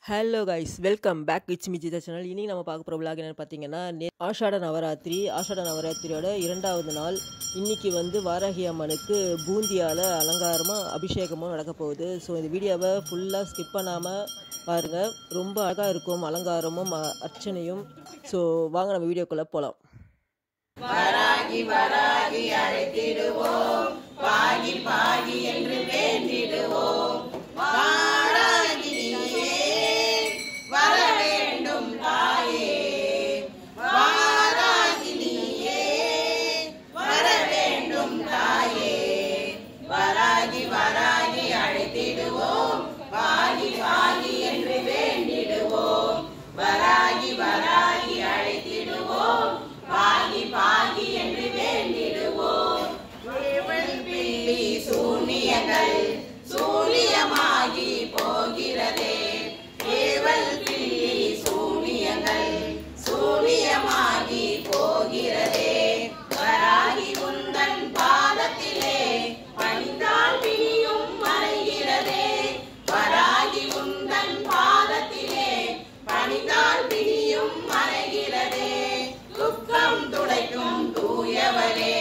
Hello guys, welcome back with Mijitha channel. இனி நம்ம பார்க்க போகிற விளாக் என்னென்னு பார்த்தீங்கன்னா, ஆஷாட நவராத்திரியோட 2வது நாள். இன்றைக்கி வாராகி அம்மனுக்கு பூந்தியால் அலங்காரமும் அபிஷேகமும் நடக்க போகுது. ஸோ இந்த வீடியோவை ஃபுல்லாக ஸ்கிப் பண்ணாமல் பாருங்கள். ரொம்ப அழகாக இருக்கும் அலங்காரமும் அர்ச்சனையும். ஸோ வாங்க நம்ம வீடியோக்குள்ளே போகலாம். வராகி வராகி அழைத்திடுவோம், பாகி பாகி என்று வேண்டிடுவோம். வாராகினியே வர வேண்டும் தாயே, வாராகினியே வர வேண்டும் தாயே. வராகி வராகி அழைத்திடுவோம், பாகி பாகி என்று வேண்டிடுவோம். வராகி வராகி அழைத்திடுவோம், பாகி பாகி என்று வேண்டிடுவோம். ஏவல் பில்லி சூனியங்கள் சூனியமாகி போகிறதே, ஏவல் பில்லி சூனியங்கள் சூனியமாகி போகிறதே. வராகி உந்தன் பாதத்திலே பணிந்தால் பிணியும் மறைகிறதே. வராகி உந்தன் பாதத்திலே பணிந்தால் பிணியும் மறைகிறதே. துக்கம் துடைக்கும் தூயவரே,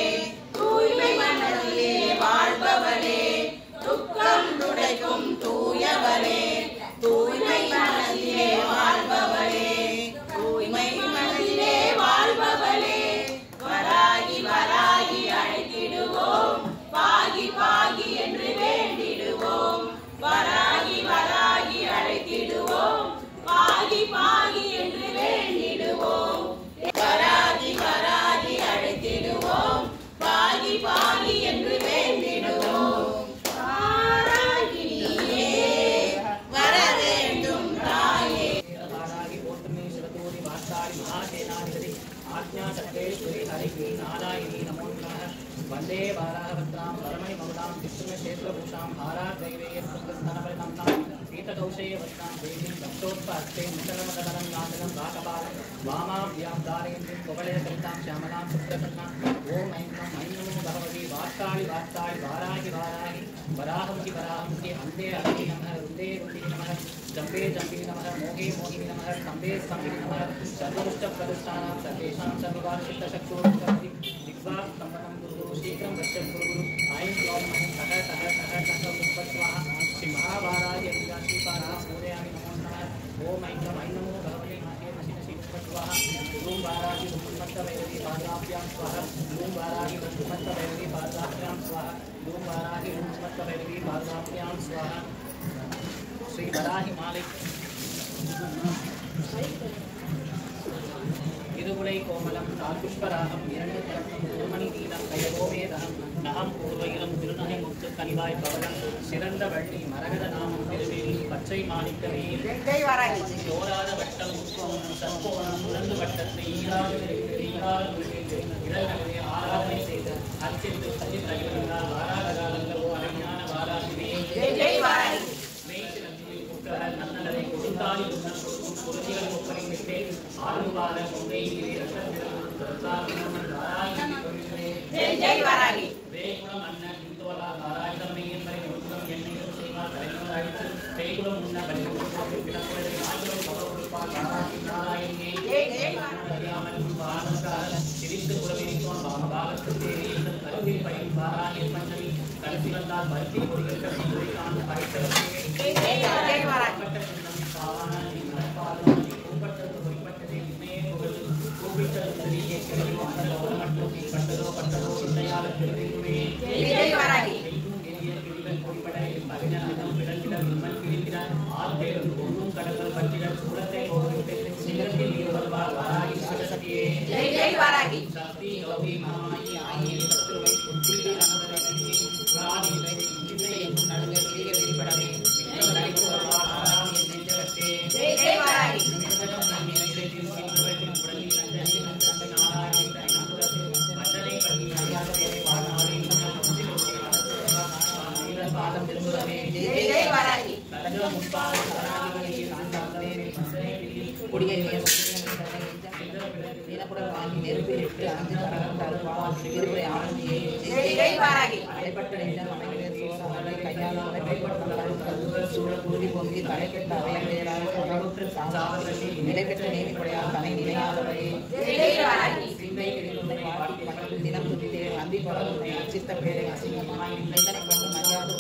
தூய்மை மனதிலே வாழ்பவரே. துக்கம் துடைக்கும் தூயவரே, தூய்மை மனதிலே வாழ்பவரே, தூய்மை மனதிலே வாழ்பவரே. வராகி வராகி அழைத்திடுவோம், பாகி பாகி என்று வேண்டிடுவோம். வராகி வராகி அழைத்திடுவோம், பாகி பாகி என்று வேண்டிடுவோம். வராகி வராகி அழைத்திடுவோம், பாகி பாகி என்று வேண்டிடுவோம். வாராகினியே வர வேண்டும் தாயே. वंदे वाराहभद्रां वरमणि ममतां विष्णुक्षेत्रभूषां हाराग्रैवेयस्तनपरिणां पीतकौशेय वस्त्रां देवीं दक्षोत्पास्ते मुसलमदलं नादनं राकपालं वामाभ्यां धारयन्तीं कवलयसरितां श्यामलां सुप्रसन्नां ओम ऐं नमो भगवती वार्ताळि वार्ताळि वाराहि वाराहि वराहमुखि वराहमुखि अन्ते अग्नि नमः रुन्दे रुन्दे नमः जम्बे जम्बे नमः मोहे मोहिनि नमः स्तम्भे स्तम्भिनि नमः सर्वदुष्टप्रदुष्टानां सर्वेषां सर्ववार्षिकशक्तोर्गति दिग्वाक् स्तम्भनं शीघ्रं गच्छन् गुरु ऐं क्लौं ऐं तः तः तः तः उत्पत्स्वाहा श्री महाभाराय विराशीपारां पूजयामि नमो नमः ओम ऐं नमो भगवते माते नशि नशि उत्पत्स्वाहा ओम वाराहि उत्पत्तवैरवी पादाभ्यां स्वाहा ओम वाराहि उत्पत्तवैरवी पादाभ्यां स्वाहा ओम वाराहि उत्पत्तवैरवी पादाभ्यां स्वाहा श्री वराहि मालिक इरुगुलै कोमलं ताल्पुष्परागं हिरण्यकरं गुरुमणि नीलं कयगोमेदहं नहं पूर्वइलं திருநகை முத்து கனிவாய் பவளம் சிறந்த வள்ளி மரகத நாமம் திருவேலி பச்சை மாணிக்கமே சோராத வட்டம் சற்போனம் உணர்ந்து வட்டத்தை ஈராறு இடநகரை ஆராதனை செய்த அச்சித்து சதி தகிழ்ந்தால் வாராத காலங்கள் அரைஞான வாராதிவே மெய்சிலந்தியில் குற்றகர் நன்னலரை கொடுத்தாலி உண்ணம் கொடுக்கும் பொருதிகள் முப்பரை விட்டே ஆளுவார கொண்டை வாராகி வேகுணம் அண்ணன் இந்துவலா தாராயுதமையின் வரை முழுவதும் எண்ணெயும் செய்வார் தலைவர் அழித்து கைகுலம் உண்ண பலிமுறை பிறப்புகளை நாய்களும் பவர் கொடுப்பார் வாராகி நாராயணே அறியாமல் வானக்கார சிரித்து புறவிரித்தோன் பாகத்து தேவி இந்த கருவில் பயிர் வாராகி பஞ்சமி கருத்தி வந்தால் பருத்தி கொடிகள் கட்டி காண படைத்தவர்களே கையாள நிலைபெற்ற நேமிப்படையால் தன்னை நினையாதவரே சிந்தை கிடைத்துள்ளதை வாழ்க்கை மக்கள் தினம் துதித்தே அந்தி பரவுள்ளதை அச்சித்த பேரை அசிங்கமாய் நிந்தனை கொண்டு மரியாதை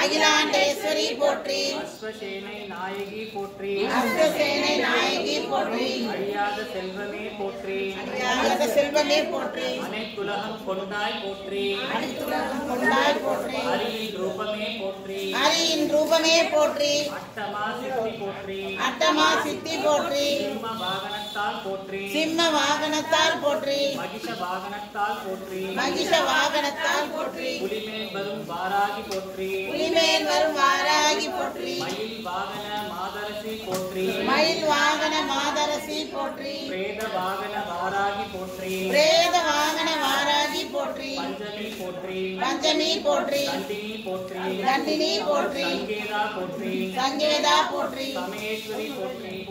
அகிலாண்டேஸ்வரி போற்றி அஸ்வசேனை நாயகி போற்றி அஸ்வசேனை நாயகி போற்றி அழியாத செல்வமே போற்றி அழியாத செல்வமே போற்றி அனைத்துலகம் கொண்டாய் போற்றி அனைத்துலகம் கொண்டாய் போற்றி ஹரியின் ரூபமே போற்றி ஹரியின் ரூபமே போற்றி அட்டமா சித்தி போற்றி அட்டமா சித்தி போற்றி சிம்ம வாகனத்தால் போற்றி சிம்ம வாகனத்தால் போற்றி மகிஷ வாகனத்தால் போற்றி மகிஷ வாகனத்தால் போற்றி புலிமேல் வரும் வாராகி போற்றி புலிமேல் வரும் வாராகி போற்றி மயில் வாகன மாதரசி போற்றி மயில் வாகன மாதரசி போற்றி பிரேத வாகன வாராகி போற்றி பிரேத வாகன வாராகி போற்றி பஞ்சமி போற்றி பஞ்சமி போற்றி கண்டினி போற்றி கண்டினி போற்றி சங்கேதா போற்றி சங்கேதா போற்றி சமேஸ்வரி போற்றி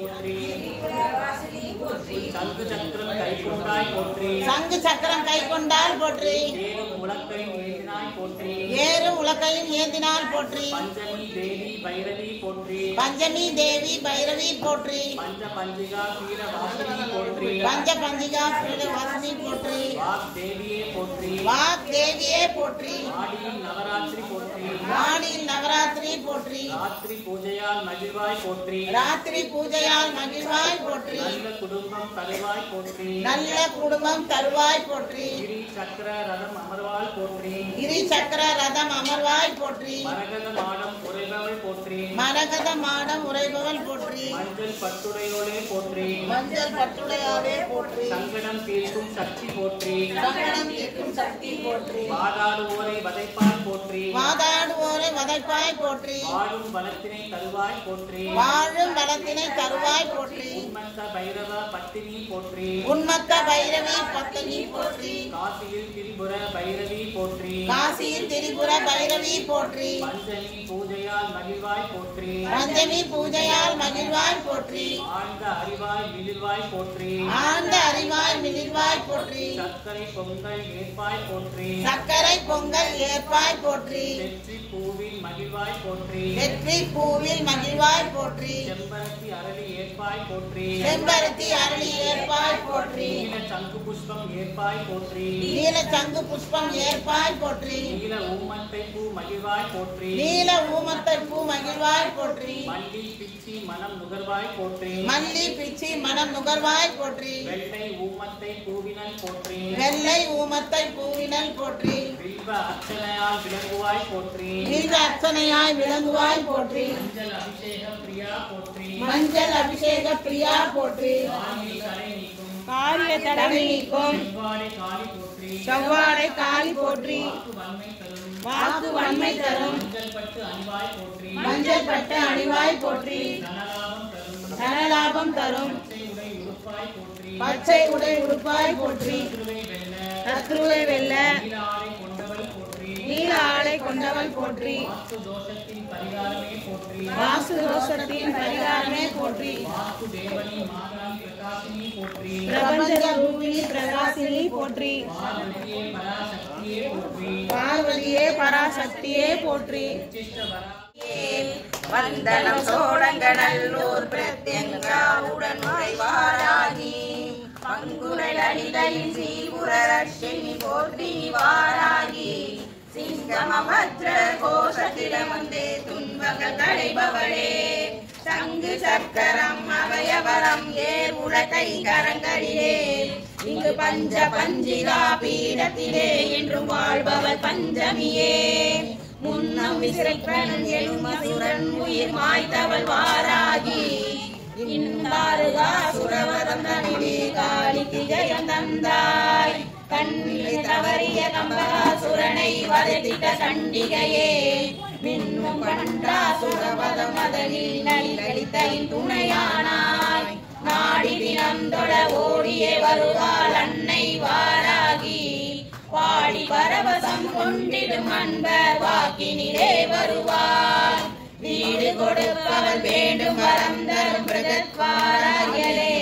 போற்றி சங்கு சக்கரம் கைகொண்டாய் போற்றி சங்கு சக்கரம் கை கொண்டால் போற்றி ஏறும் உலக்கையும் ஏந்தினாய் போற்றி ஏறும் உலக்கையும் ஏந்தினால் போற்றி பஞ்சமி தேவி பைரவி போற்றி பஞ்சமி தேவி பைரவி போற்றி பஞ்ச பஞ்சிகா வீர வாசினி போற்றி பஞ்ச பஞ்சிகா வாசினி போற்றி வாக் தேவியே போற்றி வாக் தேவியே போற்றி ஆடியில் நவராத்திரி போற்றி ஆடியில் நவராத்திரி போற்றி ராத்திரி பூஜையால் மகிழ்வாய் போற்றி ராத்திரி பூஜையால் மகிழ்வாய் போற்றி நல்ல குடும்பம் தருவாய் போற்றி நல்ல குடும்பம் தருவாய் போற்றி கிரி சக்கர ரதம் அமர்வாள் போற்றி கிரி சக்கர ரதம் அமர்வாய் போற்றி மரகத மாடம் உறைபவள் போற்றி மரகத மாடம் உறைபவள் போற்றி மஞ்சள் பட்டுடையோளே போற்றி மஞ்சள் பட்டுடையாளே போற்றி சங்கடம் தீர்க்கும் சக்தி போற்றி சங்கடம் தீர்க்கும் சக்தி போற்றி வாதாடுவோரை வதைப்பாய் போற்றி வாதாடுவோரை வதைப்பாய் போற்றி வாழும் பலத்தினை தருவாய் போற்றி வாழும் பலத்தினை தருவாய் போற்றி உன்மத்த பைரவ பத்தினி போற்றி உன்மத்த பைரவி பத்தினி போற்றி காசியில் திரிபுர பைரவி போற்றி காசியில் திரிபுர பைரவி போற்றி பஞ்சமி பூஜையால் மகிழ்வாய் போற்றி பஞ்சமி பூஜையால் மகிழ்வாய் போற்றி ஆழ்ந்த அறிவாய் மிளிர்வாய் போற்றி ஆழ்ந்த அறிவாய் மிளிர்வாய் போற்றி சர்க்கரை பொங்கல் ஏற்பாய் போற்றி சர்க்கரை பொங்கல் ஏற்பாய் போற்றி வெற்றி பூவில் மகிழ்வாய் போற்றி வெற்றி பூவில் மகிழ்வாய் போற்றி செம்பருத்தி அரளி ஏற்பாய் போற்றி செம்பருத்தி அருளி ஏற்பாய் போற்றி நீல சங்கு புஷ்பம் ஏற்பாய் போற்றி நீல சங்கு புஷ்பம் ஏற்பாய் போற்றி நீல ஊமத்தை பூ மகிழ்வாய் போற்றி நீல ஊமத்தை பூ மகிழ்வாய் போற்றி மல்லி பிச்சி மனம் நுகர்வாய் போற்றி மல்லி பிச்சி மனம் நுகர்வாய் போற்றி வெள்ளை ஊமத்தை பூவினல் போற்றி வெள்ளை ஊமத்தை பூவினல் போற்றி வில்வ அர்ச்சனையால் விளங்குவாய் போற்றி வில்வ அர்ச்சனையாய் விளங்குவாய் போற்றி மஞ்சள் அபிஷேக பிரியா போற்றி மஞ்சள் அபிஷேக பிரியா போற்றி காலில் கரை நீக்கும் காரிய தடவை நீக்கும் செவ்வாடை காளி போற்றி செவ்வாடை காளி போற்றி வன்மை தரும் வாக்கு வன்மை தரும் மஞ்சள் பட்டு அணிவாய் போற்றி மஞ்சள் பட்டு அணிவாய் போற்றி தனலாபம் தரும் தனலாபம் தரும் பச்சை உடை உடுப்பாய் போற்றி பச்சை உடை உடுப்பாய் போற்றி திருவை வெல்ல சத்ருவை வெல்ல நீல ஆடை கொண்டவள் போற்றி நீல ஆடை கொண்டவள் போற்றி வாஸ்து தோஷத்தின் பரிகாரமே போற்றி வாசு தோஷத்தின் பரிகாரமே போற்றி பிரகாசினி போற்றி. பார்வதியே பராசக்தியே போற்றி. வந்தனம் சோழங்கடல்லூர் பிரத்யங்காவுடன் உறைவாராகி பங்குனல் அணிதலின் சீபுரரட்சினி போற்றி வாராகி சிங்கமபத்ர கோஷத்திடமந்தே துன்பங்கள் களைபவளே சங்கு சக்கரம் அவயவரம் ஏர் உலகை கரங்களிலே இங்கு பஞ்ச பஞ்சிகா பீடத்திலே என்றும் வாழ்பவர் பஞ்சமியே முன்னம் விசிறன் எழுமசுரன் உயிர் மாய்த்தவள் வாராகி இன்னாருகா சுரவரம் தனிலே காளிக்கு ஜெயம் தந்தாய் கண்ணிலே தவறிய கம்பகாசுரனை வதைத்திட்ட கண்டிகையே மின்னும் கண்டா சுரவதம் அதனில் நலிகழித்தலின் துணையானாய் நாடி தினம் தொட ஓடியே வருவாள் அன்னை வாராகி பாடி பரவசம் கொண்டிடும் அன்பர் வாக்கினிலே வருவார் வீடு கொடுப்பவள் வேண்டும் வரம் தரும் பிரகத்வாராகியலே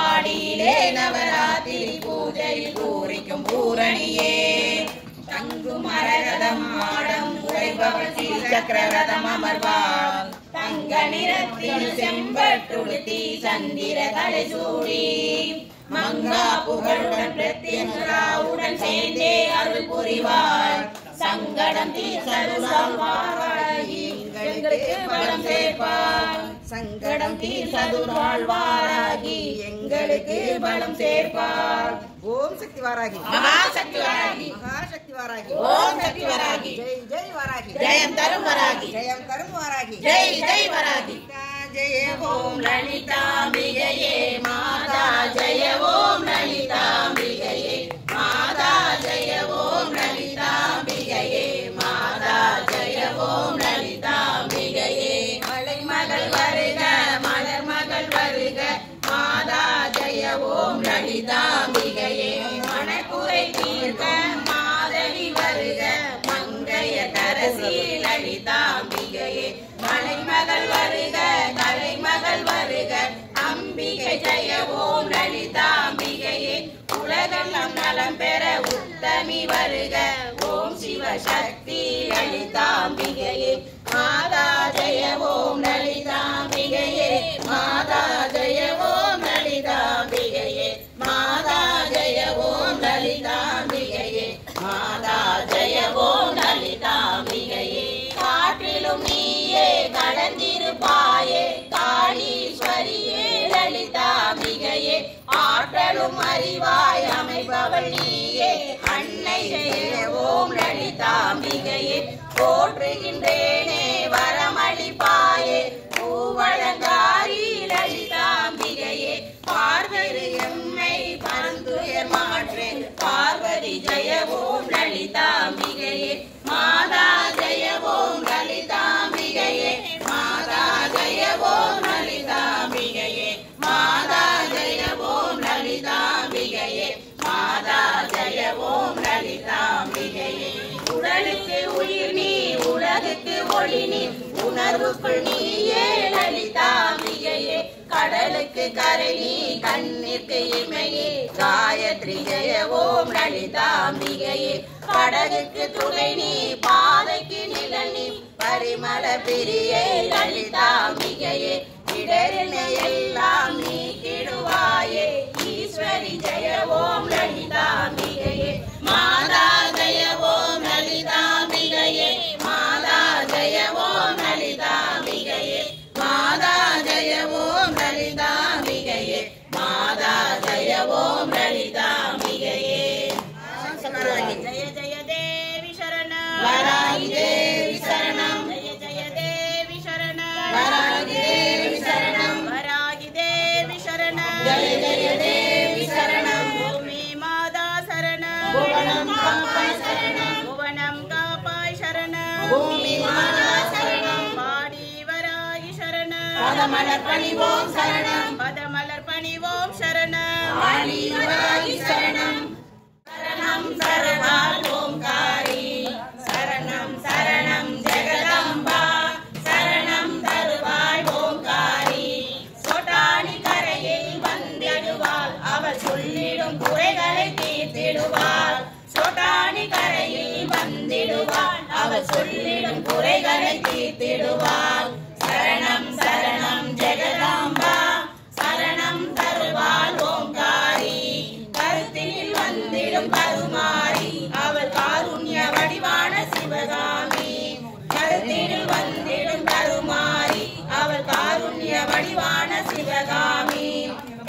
ஆடியிலே நவராத்திரி பூஜையில் பூரிக்கும் பூரணியே தங்கும் மரகதம் மாடம் உழைப்பவள் சக்கரரதம் அமர்வாள் தங்க நிறத்தில் செம்பட்டுடுத்தி சந்திர தலை சூடி மங்கா புகழுடன் பிரத்யங்கராவுடன் சேர்ந்தே அருள் புரிவாள் சங்கடம் தீர்சருள்வாராகி எங்களுக்கு பலம் சேர்ப்பாள் சங்கடம் தீர்சருள்வாராகி எங்களுக்கு பலம் சேர்ப்பாள் ஓம் சக்தி வாராகி மகாசக்தி வாராகி மகாசக்தி வாராகி ஓம் சக்தி வாராகி ஜெய் ஜெய் வாராகி ஜெயம் தரும் வாராகி ஜெயம் தரும் வாராகி ஜெய் ஜெய் வாராகி ஜெய ஓம் லலிதாம்பிகையே மாதா ஜெய ஓம் லலிதாம்பிகையே மாதா ஜெய ஓம் லலிதாம்பிகையே மாதா ஜெய ஓம் லலிதாம்பிகையே மலை மகள் வருக மலர் மகள் வருக மாதா ஜெய ஓம் லலிதாம்பிகையே மனக்குறை தீர்க்க மாதவி வருக மங்கைய கரசி லலிதாம்பிகையே மலைமகள் வருக கலைமகள் வருக அம்பிகை ஜெய ஓம் லலிதாம்பிகையே உலகெல்லாம் நலம் பெற உத்தமி வருக ஓம் சிவசக்தி லலிதாம்பிகையே மாதா ஜெய ஓம் லலிதாம்பிகையே மாதா ஜெய ஓம் லலிதாம்பிகையே மாதா ஜெய ஓம் லலிதாம்பிகையே மாதா ஜெய ஓம் லலிதாம்பிகையே காற்றிலும் நீயே கலந்திருப்பாயே காளீஸ்வரியே லலிதாம்பிகையே ஆற்றலும் அறிவாய் அமைபவள் நீயே அன்னை ஜெய ஓம் லலிதாம்பிகையே போற்றுகின்றேனே வரமளிப்பாயே பூவளங்காரி லலிதாம்பிகையே பார்வதி எம்மை பரந்துயர் மாற்றே பார்வதி ஜெய ஓம் லலிதாம்பிகையே மாதா ஜெய ஓம் லலிதாம்பிகையே மாதா ஜெய ஓம் லலிதாம்பிகையே மாதா ஜெய ஓம் லலிதாம்பிகையே மாதா ஜெய ஓம் லலிதாம்பிகையே உடலுக்கு உயிர் நீ உலகுக்கு ஒளி நீ உணர்வுக்குள் நீயே லலிதாம்பிகையே கடலுக்கு கரை நீ கண்ணிற்கு இமையே காயத்ரி ஜெய ஓம் லலிதாம்பிகையே படகுக்கு துணை நீ பாதைக்கு நிழல் நீ பரிமள பிரியே லலிதாம்பிகையே இடரினை எல்லாம் நீக்கிடுவாயே ஈஸ்வரி ஜெய ஓம் லலிதாம்பிகையே மாதா ஜெய ஓம் லலிதாம்பிகையே மாதா ஜெய ஓம் லலிதாம்பிகையே மாதா ஜெய ஓம் லலிதாம்பிகையே மாதா ஜெய ஓம் லலிதாம்பிகையே ஜெய ஜெய தேவி சரணம் வராகி தேவி சரணம் ஜெய ஜெய தேவி சரணம் வராகி தேவி சரணம் வராகி தேவி சரணம் ஜெய ஜெய தேவி சரணம் பூமி மாதா சரணம் புவனம் காப்பாய் சரணம் புவனம் காப்பாய் சரணம் பூமி மாதா சரணம் பாடி வராகி சரணம் பதமலர் பணிவோம் சரணம் பதமலர் பணிவோம் சரணம் பாடி வராகி சரணம் சரணம் சரவாள் ஓம்காரி சரணம் சரணம் ஜெகதம்பா சரணம் தருவாள் ஓம்காரி சொட்டாணி கரையில் வந்திடுவாள் அவள் சொல்லிடும் குறை அழைத்திடுவாள். சரணம் சரணம் ஜெகதாம்பா சரணம் தருவாள் ஓங்காரி. கருத்தில் வந்திடும் கருமாரி அவள் காருண்ய வடிவான சிவகாமி. கருத்தில் வந்திடும் கருமாரி அவள் காருண்ய வடிவான சிவகாமி.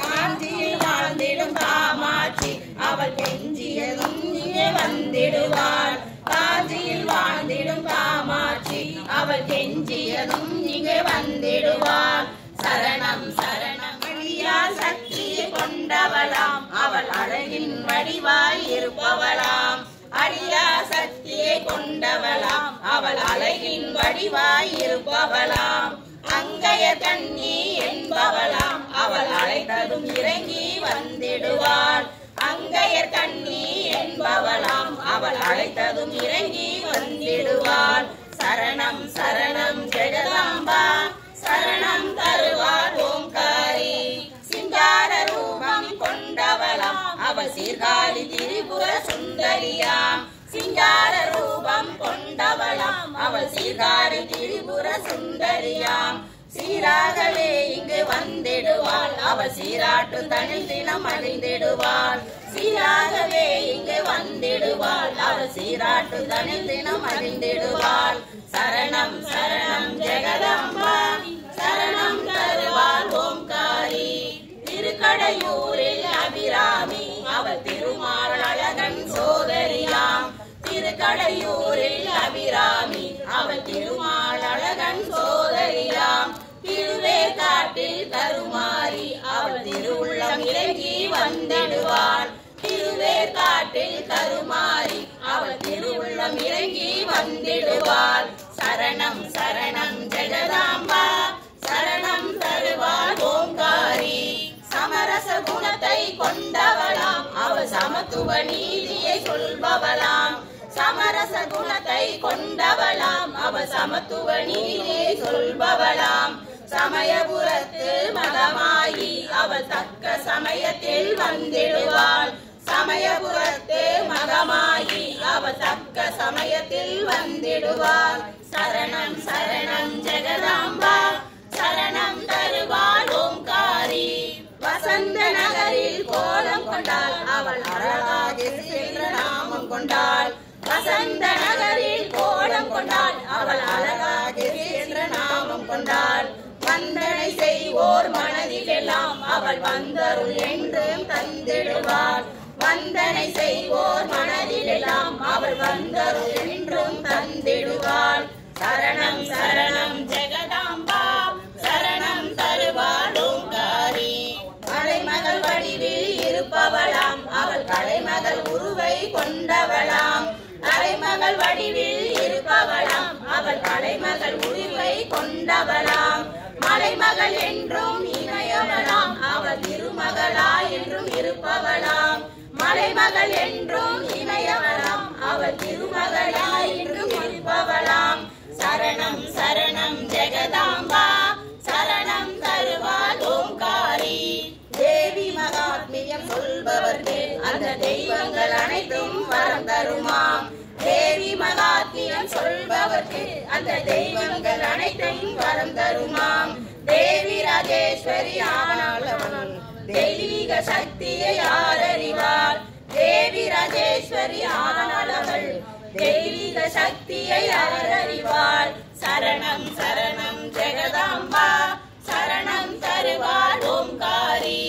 காஞ்சியில் வாழ்ந்திடும் காமாட்சி அவள் கெஞ்சியதும் இங்கே வந்திடுவாள். காஞ்சியில் வாழ்ந்திடும் காமாட்சி அவள் கெஞ்சியதும் இங்கே வந்திடுவாள். சரணம் சரணம் அழியா சக்தியை கொண்டவளாம் அவள் அழகின் வடிவாய் இருப்பவளாம். அழியா சக்தியை கொண்டவளாம் அவள் அழகின் வடிவாய் இருப்பவளாம். அங்கைய கண்ணி என்பவளாம் அவள் அழைத்ததும் இறங்கி வந்திடுவாள். அங்கையர் கண்ணி என்பவளாம் அவள் அழைத்ததும் இறங்கி வந்திடுவாள். சரணம் சரணம் ஜெகதாம்பா சரணம் தருவாள் ஓங்காரி. சிங்கார ரூபம் கொண்டவளாம் அவள் சீர்காழி திரிபுர சுந்தரியாம். சிங்கார ரூபம் கொண்டவளாம் அவள் சீர்காழி திரிபுர சுந்தரியாம். சீராகவே இங்கு வந்திடுவாள் அவள் சீராட்டு தனில் தினம் அழிந்திடுவாள். சீராகவே இங்கு வந்திடுவாள் அவள் சீராட்டு தனில் தினம் அழிந்திடுவாள். சரணம் சரணம் ஜெகதாம்பா சரணம் தருவாள் ஓம்காரி. திருக்கடையூரில் அபிராமி அவள் திருமால் அழகன் சோதரியாம். திருக்கடையூரில் அபிராமி அவள் திருமால் அழகன் சோதரியாம். திருவேற்காட்டில் கருமாரி அவள் திருவுள்ளம் இறங்கி வந்திடுவாள். திருவேற்காட்டில் கருமாரி அவள் திருவுள்ளம் இறங்கி வந்திடுவாள். சரணம் சரணம் ஜெகதாம்பா சரணம் தருவாள் ஓங்காரி. சமரச குணத்தை கொண்டவளாம் அவள் சமத்துவ நீதியை சொல்பவளாம். சமரச குணத்தை கொண்டவளாம் அவள் சமத்துவ நீதியை சொல்பவளாம். சமயபுரத்து மகமாயி அவள் தக்க சமயத்தில் வந்திடுவாள். சமயபுரத்து மகமாயி அவள் தக்க சமயத்தில் வந்திடுவாள். சரணம் சரணம் ஜெகதாம்பா சரணம் தருவாள் ஓங்காரி. வசந்த நகரில் கோலம் கொண்டாள் அவள் அழகாகி என்ற நாமம் கொண்டாள். வசந்த நகரில் கோலம் கொண்டாள் அவள் அழகாகி என்ற நாமம் கொண்டாள். வந்தனை செய்வோர் மனதிலெல்லாம் அவள் வந்தருள் என்றும் தந்திடுவாள். வந்தனை செய்வோர் மனதிலெல்லாம் அவள் வந்தருள் என்றும் தந்திடுவாள். சரணம் சரணம் ஜெகதாம்பா சரணம் தருவாள் ஓங்காரி. கலைமகள் வடிவில் இருப்பவளாம் அவள் கலைமகள் உருவை கொண்டவளாம். கலைமகள் வடிவில் இருப்பவளாம் அவள் கலைமகள் உருவை கொண்டவளாம். மலைமகள் என்றும் இணையவளாம் அவள் திருமகளாய் என்றும் இருப்பவளாம். மலைமகள் என்றும் இணையவளாம் அவள் திருமகளாய் என்றும் இருப்பவளாம். சரணம் சரணம் ஜெகதாம்பா சரணம் தருவாள் ஓங்காரி. தேவி மகாத்மியம் சொல்பவர்க்கு அந்த தெய்வங்கள் அனைத்தும் வரம் தருமாம். தேவி மகாத்மியம் சொல்பவர்க்கு அந்த தெய்வங்கள் அனைத்தும் வரம் தருமாம். தேவி ராஜேஸ்வரி ஆனாளவன் தெய்வீக சக்தியை யார் அறிவார். தேவி ராஜேஸ்வரி ஆனாளவள் தெய்வீக சக்தியை யார் அறிவார். சரணம் சரணம் ஜெகதாம்பா சரணம் தருவாள் ஓம்காரி.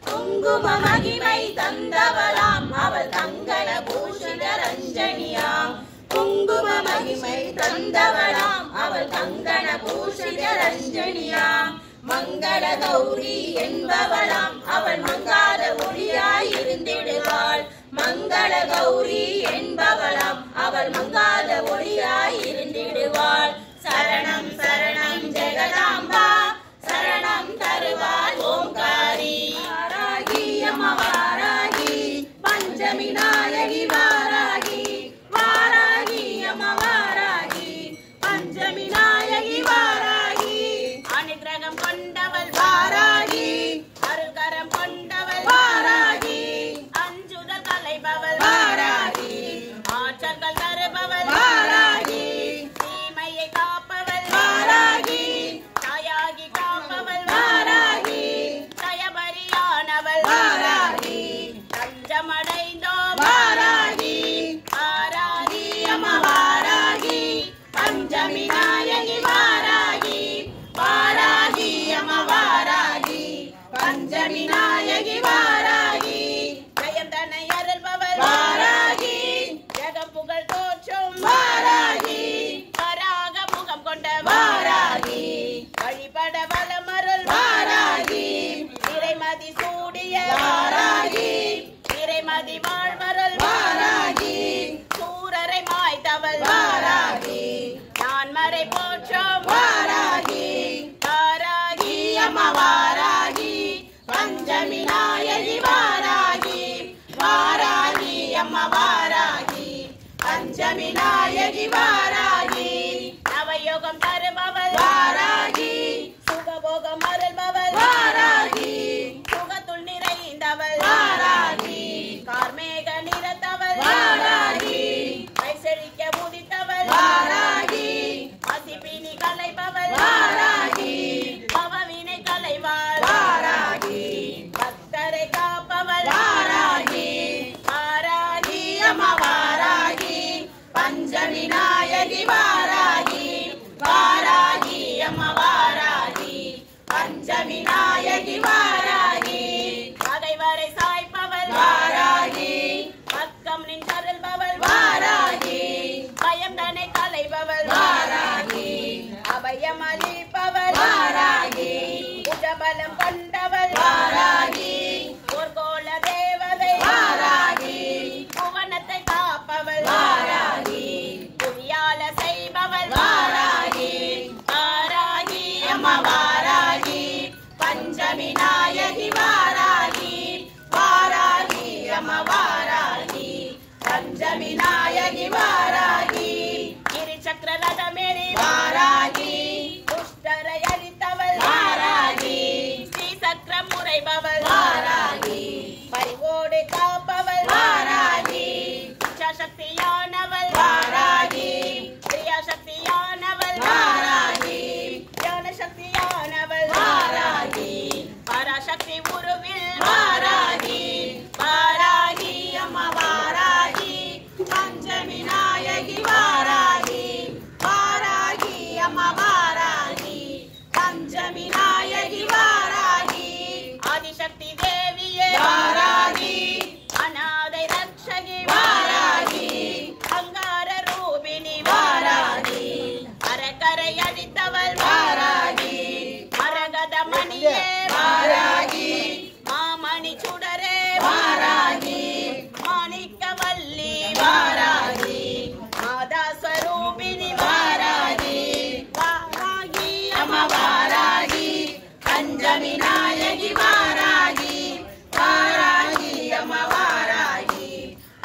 குங்கும மகிமை தந்தவளாம் அவள் கங்கண பூஷண ரஞ்சனியாம். குங்கும மகிமை தந்தவளாம் அவள் கங்கண பூஷண ரஞ்சனியாம். மங்கள கௌரி என்பவளாம் அவள் மங்காத ஒளியாய் இருந்திடுவாள். மங்கள கௌரி என்பவளாம் அவள் மங்காத ஒளியாய் இருந்திடுவாள். சரணம் சரணம் ஜெகதாம்பா சரணம் தருவாள் ஓம்காரி. வாராகி அம்மா வாராகி பஞ்சமி நாயகி வாராகி. வாராகி அம்மா வாராகி பஞ்சமி நாயகி வாராகி. அனுகிரகம் கொண்டவள் வாராகி அருள்கரம் கொண்டவள் வாராகி. அஞ்சுதல் கலைபவள் வாராகி ஆற்றல்கள் தருபவள் வாராகி. தீமையை காப்பவள் வாராகி. அம்மா வாராகி பஞ்சமி நாயகி வாராகி வாராகி அம்மா வாராகி பஞ்சமி நாயகி வாராகி நவயோகம் தருபவள் வாராகி சுகபோகம் அருள்பவள் வாராகி சுகத்துள் நிறைந்தவள் வாராகி கார்மேக நிறத்தவள் வாராகி கைசெழிக்க முதித்தவள் வாராகி மசிப்பினி கலைப்பவள் வாராகி பவவினை கலைவாள் வாராகி பக்தரை காப்பவள் வாராகி வாராகி அம்மா வாராகி பஞ்சமி நாயகி வாராகி வாராகி அம்மா வாராகி பஞ்சமி நாயகி வாராகி பகைவரை சாய்ப்பவள் வாராகி பக்கம் நின்றருள்பவள் வாராகி பயம் தன்னை கலைபவள் வாராகி அபயம் அளிப்பவள் வாராகி உஜபலம் கொண்டவள் வாராகி போர்கோள தேவதை வாராகி புவனத்தை காப்பவள் வாராகி புவியால செய்பவள் வாராகி வாராகி அம்மா வாராகி பஞ்சமி நாயகி வாராகி வாராகி அம்மா வாராகி பஞ்சமி நாயகி வாராகி கிரிசக்கர ரதமேறி வாராகி துஷ்டரை அழித்தவள் வாராகி ஸ்ரீசக்கரம் முறைபவள் வாராகி பரிவோடு காப்பவள் வாராகி இச்சாசக்தியானவள் வாராகி கிரியாசக்தியானவள் வாராகி ஞானசக்தியானவள் வாராகி பராசக்தி உருவில் வாராகி வாராகி அம்மா வாராகி பஞ்சமி நாயகி வாராகி வாராகி அம்மா வாராகி பஞ்சமி நாயகி வாராகி ஆதிசக்தி தேவியே வாராகி அநாதை ரட்சகி வாராகி அங்கார ரூபிணி வாராகி அரக்கரை அழித்தவள் வாராகி மரகத மணியே வாராகி மாமணி சுடரே வாராகி மாணிக்கவல்லி வாராகி மாதா ஸ்வரூபிணி வாராகி வாராகி அம்மா வாராகி பஞ்சமி நாயகி வாராகி வாராகி அம்மா வாராகி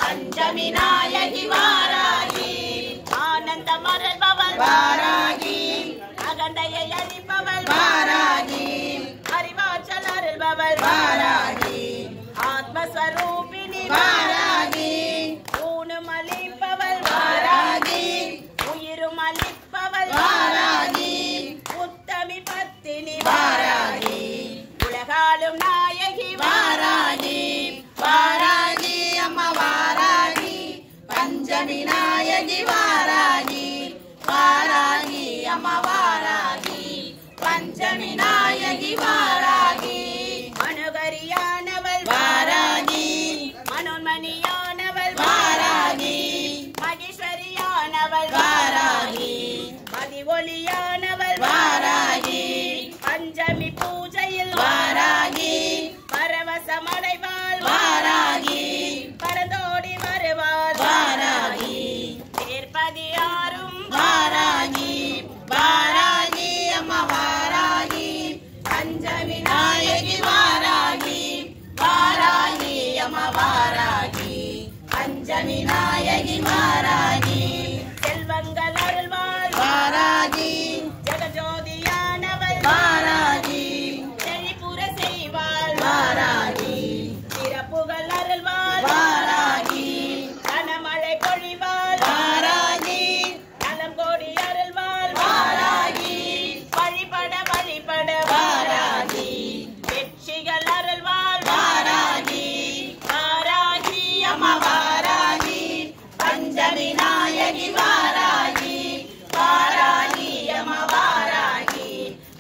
பஞ்சமி நாயகி வாராகி ஆனந்த மரபவள் வாராகி அகந்தையை அழிப்பவள் வாராகி அறிவாற்றல் அருள்பவள் வாராகி ஆத்மஸ்வரூபிணி வாராகி ஊனும் அளிப்பவள் வாராகி உயிரும் அளிப்பவள் வாராகி உத்தமி பத்தினி வாராகி உலகாலும் நாயகி வாராகி வாராகி அம்மா வாராகி பஞ்சமி நாயகி வாராகி வாராகி அம்மா வாராகி பஞ்சமி நாயகி வாராகி மனுகரியானவள் வாராகி மனோன்மணியானவள் வாராகி மகேஸ்வரியானவள் வாராகி மதி ஒளியானவள் வாராகி பஞ்சமி பூஜையில் வாராகி பரவசமடைவாள் வாராகி பரதோடி வருவாள் வாராகி தேர்ப்பதி யாரும் வாராகி வாராகி அம்மா வாராகி பஞ்சமி நாயகி வாராகி வாராகி அம்மா வாராகி பஞ்சமி நாயகி வாராகி செல்வங்கள் அருள்வாள் வாராகி ஜெகஜோதியானவள் வாராகி செழிப்புற செய்வாள் வாராகி சிறப்புகள் அருள்வாள் வாராகி கனமழை பொழிவாள் வாராகி நலம் கோடி அருள்வாள் வாராகி வழிபட வழிபட வாராகி வெற்றிகள் அருள்வாள் வாராகி வாராகி அம்மா வாராகி பஞ்சமி நாயகி வாராகி வாராகி அம்மா வாராகி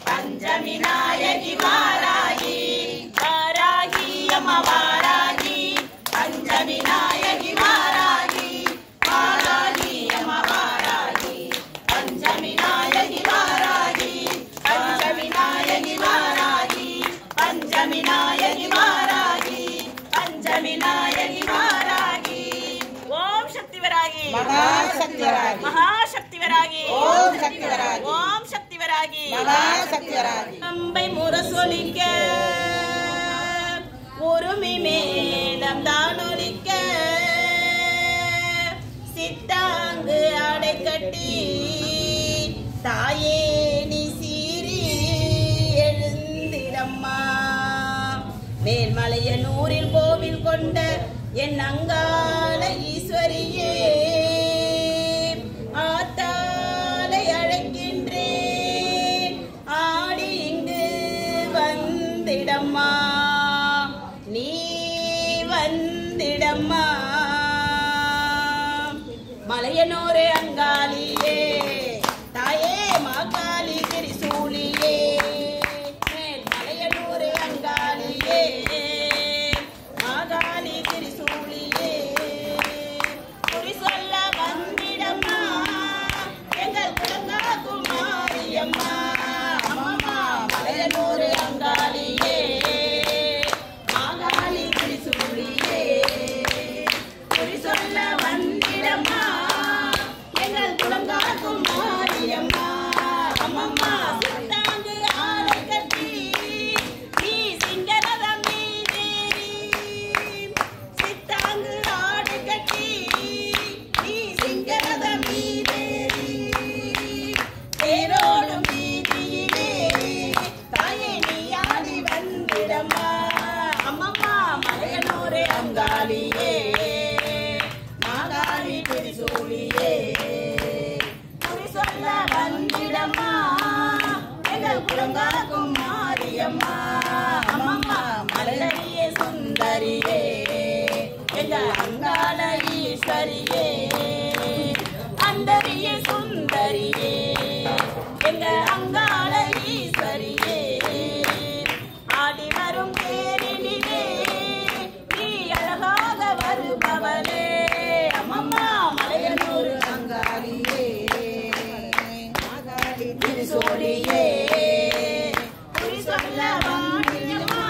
பஞ்சமி நாயகி வாராகி வாராகி அம்மா வாராகி பஞ்சமி நாயகி வாராகி வாராகி அம்மா வாராகி பஞ்சமி நாயகி வாராகி பஞ்சமி நாயகி வாராகி பஞ்சமி நாயகி வாராகி பஞ்சமி நாயகி வாராகி ஓம் சக்தி வராகி மகாசக்தி வராகி மகாசக்தி வராகி ஓம் சக்தி வராகி ஓம் சக்தி வராகி மகாசக்தியராகி அம்பை முரசொலிக்க உருமி மேளம் தானொலிக்க சித்தாங்கு ஆடை கட்டி தாயே நீ சீறி எழுந்திடம்மா. மேல்மலையனூரில் கோவில் கொண்ட என் அங்காள ஈஸ்வரியே ஆத்தாலை அழைக்கின்றேன் ஆடி இங்கு வந்திடம்மா. நீ வந்திடம்மா. மலையனூரே அங்காளியே தாயே மாகாளி திரிசூலியே மலையனூரே அங்காளியே மாகாளி திரிசூலியே குறி சொல்ல வந்திடம்மா எங்கள் குலங்கா குமாரியம்மா. அம்மா மலையனூரே அங்காளியே மாகாளி திரிசூலியே குறி சொல்ல வந்திடம்மா எங்கள் குலங்கா குமாரியம்மா. அம்மம்மா சித்தாங்கு ஆடை கட்டி நீ சிங்கரதம் மீதேறி சித்தாங்கு ஆடை கட்டி நீ சிங்கரதம் மீதேறி தேரோடும் வீதியிலே தாயே நீ ஆடி வந்திடம்மா. அம்மம்மா மலையனூரே அங்காளியே மாகாளி திரிசூலியே குறி சொல்ல வந்திடம்மா எங்கள் குலங்காக்கும் மாரியம்மா. அம்மம்மா மலரியே சுந்தரியே எங்கள் அங்காள ஈஸ்வரியே அந்தரியே சுந்தரியே எங்கள் அங்காள ஈஸ்வரியே ஆடி வரும் தேரினிலே நீ அழகாக வருபவளே. அம்மம்மா மலையனூர் அங்காளியே மாகாளி திரிசூலியே குறி சொல்ல வாணியம்மா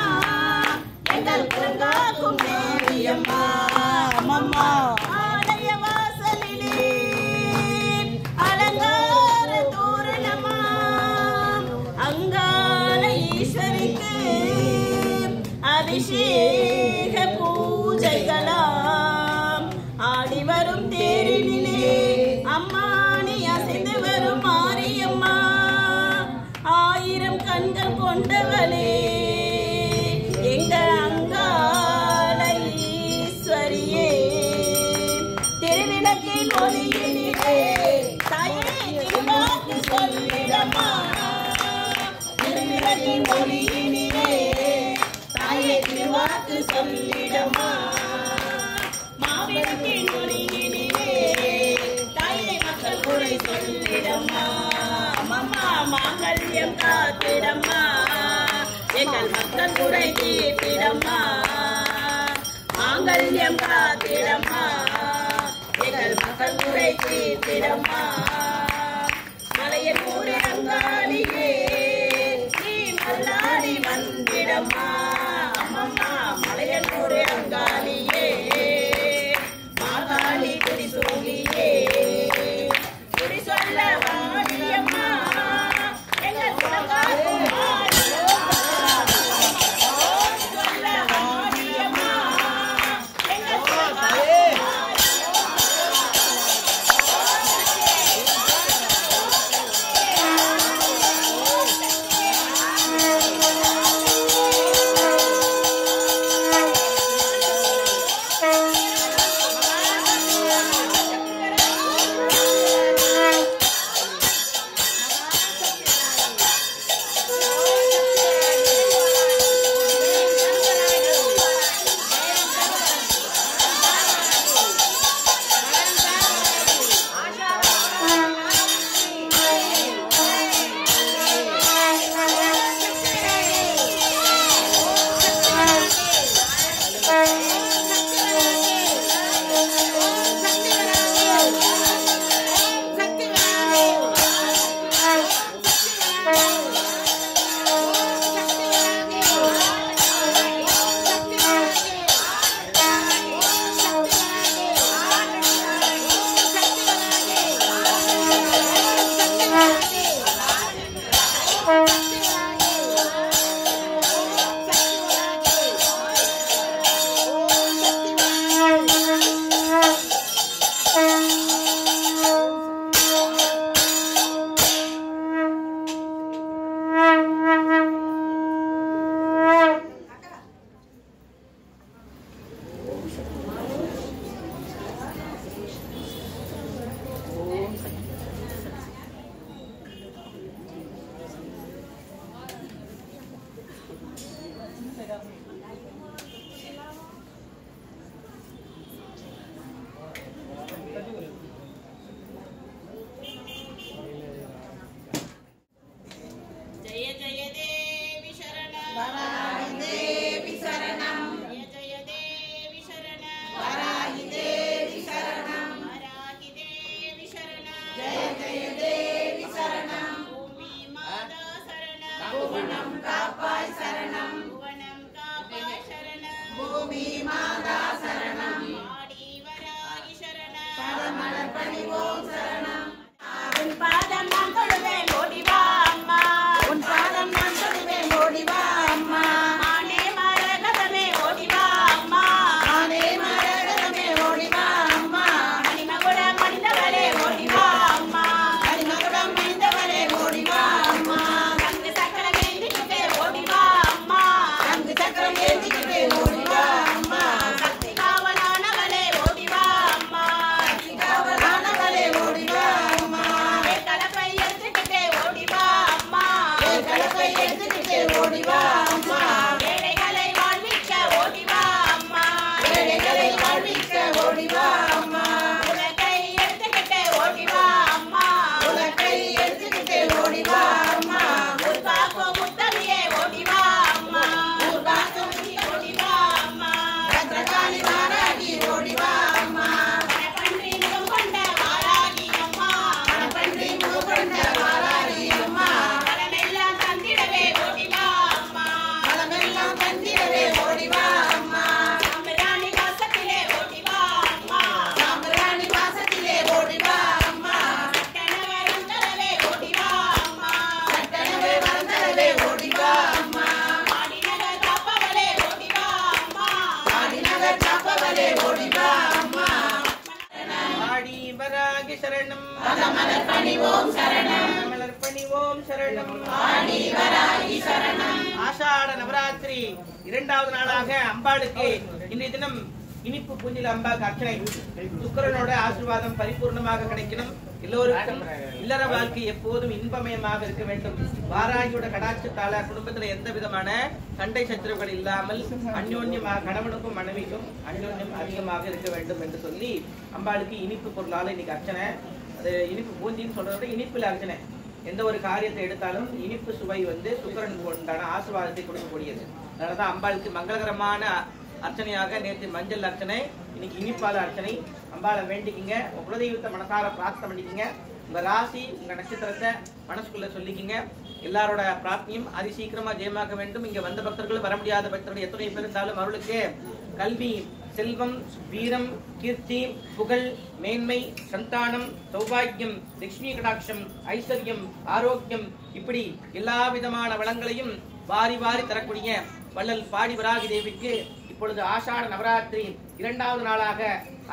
எங்கள் குலங்காக்கும் மாரியம்மா. அம்மம்மா ஆலய வாசலிலே அலங்கார தோரணமா அங்காள ஈஸ்வரிக்கு அபிஷேக பூஜைகளாம் ஆடி வரும் தேரினிலே அம்மா நீ அசைந்து வரும் மாரியம்மா. ஆயிரம் கண்கள் கொண்டவளே எங்க அங்காள ஈஸ்வரியே திருவிளக்கின் ஒளியினிலே தாயே திருவாக்கு சொல்லிடம்மா. திருவிளக்கின் ஒளியினிலே தாயே திருவாக்கு சொல்லிடம்மா. மாவிளக்கின் ஒளியினிலே தாயே மக்கள் குறை சொல்லிடம்மா. அம்மம்மா மாங்கல்யம் காத்திடம்மா எங்கள் மக்கள் குறை தீர்த்திடம்மா. மாங்கல்யம் காத்திடம்மா எங்கள் மக்கள் குறை தீர்த்திடம்மா. மலையனூரே அங்காளியே நீ மல்லாடி வந்திடம்மா. அம்மம்மா மலையனூரே அங்காளியே மாகாளி திரிசூலியே குறி சொல்ல வாணியம்மா எங்கள் குலங்கா குமாரியம்மா. சொல்ல வாணியம்மா எங்கள் குலங்கா குமாரியம்மா. வராகி தேவி சரணம் ஜய தேவி சரணம் வராகி தேவி சரணம் வராகி தேவி சரணம் ஜெய ஜெய தேவி சரணம் பூமி மாதா சரணம் புவனம் காப்பாய் சரணம் புவனம் காப்பாய் சரணம் பூமி மாதா சரணம் ஆடி வராகி சரணம் பதமலர் பணிவோம் சரணம் உன் பாதம் நான் தொழுவேன் ஓடி வா அம்மா உன் பாதம் நான் தொழுவேன் ஓடி வா அம்மா ஆனே மரகதமே ஓடி வா அம்மா ஆனே மரகதமே ஓடி வா அம்மா மணிமகுடம் மணிந்தவளே ஓடி வா அம்மா அடிமகுடம் மணிந்தவளே ஓடி வா அம்மா தங்க சக்கரம் ஏந்திக்கிட்டே ஓடி வா அம்மா அங்கு சக்கரம் ஏந்திக்கிட்டே ஓடி வா அம்மா சக்தி காவலானவளே ஓடி வா அம்மா காவலானவளே ஓடி வா அம்மா கலப்பை எடுத்துக்கிட்டே ஓடி வா அம்மா கலப்பை எடுத்துக்கிட்டே ஓடி வா அம்மா ஏழைகளை வாழ்விக்க ஓடி வா அம்மா ஏழைகளை வாழ்விக்க ஓடி வா அம்மா உலகை எடுத்துக்கிட்டே ஓடி வா அம்மா உலகை எடுத்துக்கிட்டே ஓடி வா அம்மா உருவாக்கோ முத்தமியே ஓடி வா அம்மா ஊர்வாசம் ஓடி வா அம்மா பத்ரகாளி வாராகி ஓடி வா அம்மா பன்றி முகம் கொண்ட வாராகி அம்மா பன்றி முகப்பண்ட வாராகி அம்மா பலமெல்லாம் தந்திடவே ஓடி வா அம்மா பலமெல்லாம் தந்திரவே ஓடி வா அம்மா சாம்பிராணி வாசத்திலே ஓடி வா அம்மா சாம்பிராணி வாசத்திலே ஓடி வா அம்மா கணவரும் தரவே ஓடி வா அம்மா சட்டனவே வந்தரவே ஓடி வா அம்மா ஆடிநகர் காப்பவளே ஓடி வா அம்மா ஆடிநகர் காப்பவளே ஓடி வா அம்மா ஆடி வராகி சரணம் பதமலர் பணிவோம் சரணம் மலர் பணிவோம் சரணம் ஆடி வராகி சரணம் ஆஷாட நவராத்திரி இரண்டாவது நாளாக அம்பாளுக்கு இன்றைய தினம் இனிப்பு பூஜையில் அம்பாளுக்கு அர்ச்சனை சுக்கிரனோட ஆசீர்வாதம் பரிபூர்ணமாக கிடைக்கணும். எல்லோருக்கும் இல்லற வாழ்க்கை எப்போதும் இன்பமயமாக இருக்க வேண்டும். வாராகியோட கடாட்சத்தால குடும்பத்துல எந்த விதமான சண்டை சச்சரவுகள் இல்லாமல் அந்யோன்யமாக கணவனுக்கும் மனைவிக்கும் அந்யோன்யம் அதிகமாக இருக்க வேண்டும் என்று சொல்லி அம்பாளுக்கு இனிப்பு பொருளால இன்னைக்கு அர்ச்சனை. அது இனிப்பு பூஞ்சின்னு சொல்றத விட இனிப்புல அர்ச்சனை. எந்த ஒரு காரியத்தை எடுத்தாலும் இனிப்பு சுவை சுக்கிரனுக்கு உண்டான ஆசீர்வாதத்தை கொடுக்கக்கூடியது. அதனாலதான் அம்பாளுக்கு மங்களகரமான அர்ச்சனையாக நேற்று மஞ்சள் அர்ச்சனை, இன்னைக்கு இனிப்பால அர்ச்சனை. அம்பாளை வேண்டிக்கிங்க, உங்க குலதெய்வத்தை மனசார பிரார்த்தனை பண்ணிக்கிங்க, உங்க ராசி உங்க நட்சத்திரத்தை மனசுக்குள்ள சொல்லிக்கிங்க. எல்லாரோட பிரார்த்தனையும் அதி சீக்கிரமா ஜெயமாக்க வேண்டும். இங்க வந்த பக்தர்கள், வர முடியாத பக்தர்கள் எத்தனை பேர் இருந்தாலும் அவர்களுக்கு கல்வி, செல்வம், வீரம், கீர்த்தி, புகழ், மேன்மை, சந்தானம், சௌபாகியம், லட்சுமி கடாட்சம், ஐஸ்வர்யம், ஆரோக்கியம், இப்படி எல்லா விதமான வளங்களையும் வாரி வாரி தரக்கூடிய வள்ளல் பாடி வராகி தேவிக்கு இப்பொழுது ஆஷாட நவராத்திரி இரண்டாவது நாளாக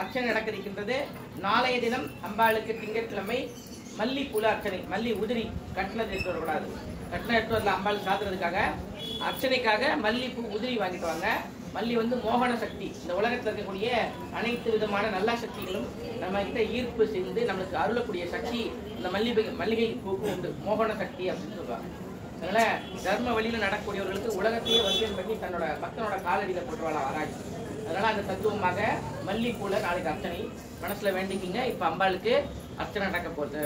அர்ச்சனை நடக்க இருக்கின்றது. நாளைய தினம் அம்பாளுக்கு திங்கட்கிழமை மல்லிப்பூல அர்ச்சனை. மல்லி உதிரி கட்டினது எடுத்து வரக்கூடாது. கட்டின எடுத்து வரல அம்பாள் சாத்துறதுக்காக, அர்ச்சனைக்காக மல்லிப்பூ உதிரி வாங்கிட்டு வாங்க. மல்லி மோகன சக்தி. இந்த உலகத்தில் இருக்கக்கூடிய அனைத்து விதமான நல்ல சக்திகளும் நம்ம கிட்ட ஈர்ப்பு செய்து நம்மளுக்கு அருளக்கூடிய சக்தி இந்த மல்லிகை பூக்கு உண்டு. மோகன சக்தி அப்படின்னு சொல்லுவாங்க. அதனால தர்ம வழியில நடக்கூடியவர்களுக்கு உலகத்தையே வசியம் பண்ணி தன்னோட பக்தனோட காலடியில போட்டுவாளா வராகி. அதனால அந்த தத்துவமாக மல்லிப்பூல நாளைக்கு அர்ச்சனை மனசுல வேண்டிக்கிங்க. இப்ப அம்பாளுக்கு அர்ச்சனை நடக்க போகுது.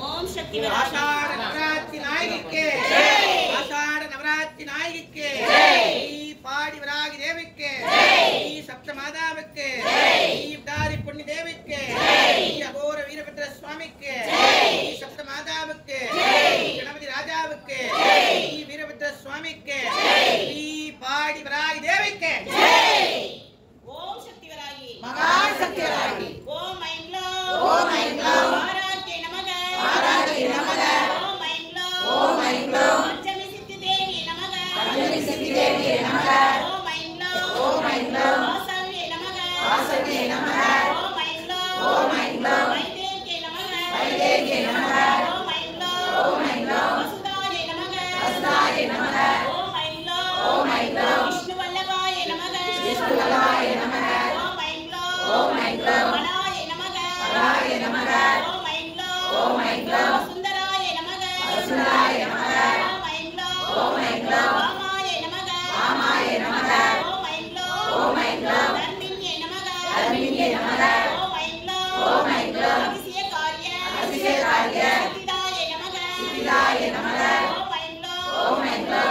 ஓம் சக்தி ஆஷாட நவராத்திரி நாயகிக்கு ஜெய். ஆஷாட நவராத்திரி நாயகிக்கு ஜெய். பாடி வராகி தேவிக்கு ஜெய். சப்த மாதாவுக்கு ஜெய். தாரி புண்ணி தேவிக்கு ஜெய். அகோர வீரபத்ர சுவாமிக்கு ஜெய். சப்த மாதாவுக்கு ஜெய். கணபதி ராஜாவுக்கு ஜெய். வீரபத்ர சுவாமிக்கு ஜெய். பாடி வராகி தேவிக்கு ஜெய். ஓம் சக்தி வராகி மகா சக்தி வராகி ஓம் ஐம்லோ ஓம் ஐம்லோ ஆராத்யே நமக ஆராத்யே நமக ஓம் ஐம்லோ ஓம் ஐம்லோ பஞ்சமி சித்தி தேவி நமக பஞ்சமி சித்தி தேவியே நமக ஓம் ஐம்லோ ஓம் ஐம்லோ வாசவ்யே நமக வாசவ்யே நமக ஓம் ஐம்லோ ஓம் ஐம்லோ வைதேவ்யே நமக வைதேவ்யே நமக ஓம் ஐம்லோ ஓம் ஐம்லோ வசுதாயே நமக வசுதாயே நமக ஓம் ஐம்லோ ஓம் ஐம்லோ விஷ்ணு வல்லபாய நமக விஷ்ணு வல்லபாய நமக ஓம் ஐம்லோ ஓம் ஐம்லோ மலாய நமக மலாய நமக ஓம் ஐம்லோ ஓம் ஐம்லோ வசுந்தராய நமக வசுந்தராய நமக ஓம் ஐம்லோ ஓம் ஐம்லோ வாமாய நமக வாமாய நமக ஓம் ஐம்லோ ஓம் ஐம்லோ தர்மிண்யே நமக தர்மிண்யே நமக ஓம் ஐம்லோ ஓம் ஐம்லோ அதிசயகாரிய அதிசயகாரிய சித்திதாய நமக சித்திதாய நமக ஓம் ஐம்லோ ஓம் ஐம்லோ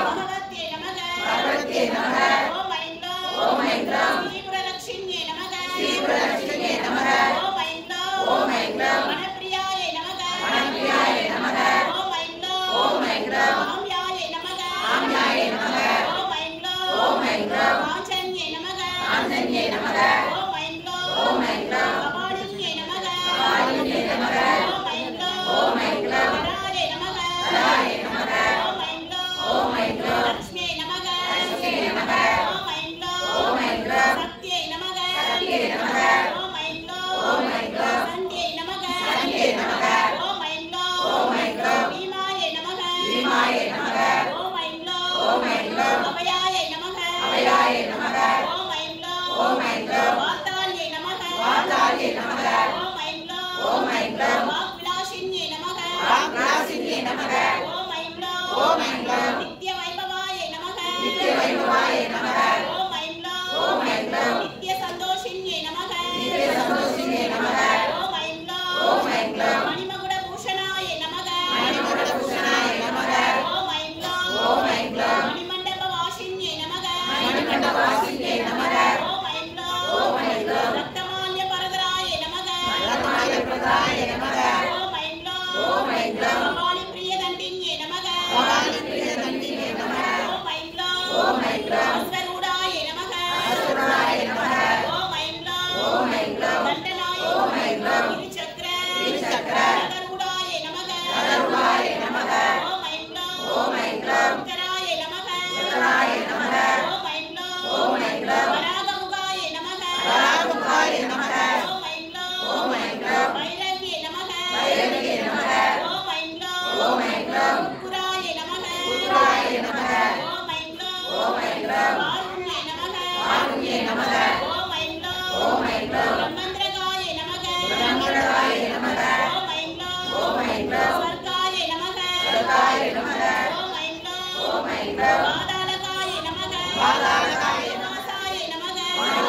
பாதாளகாய நமக பாதாளகாய நமகாய நமக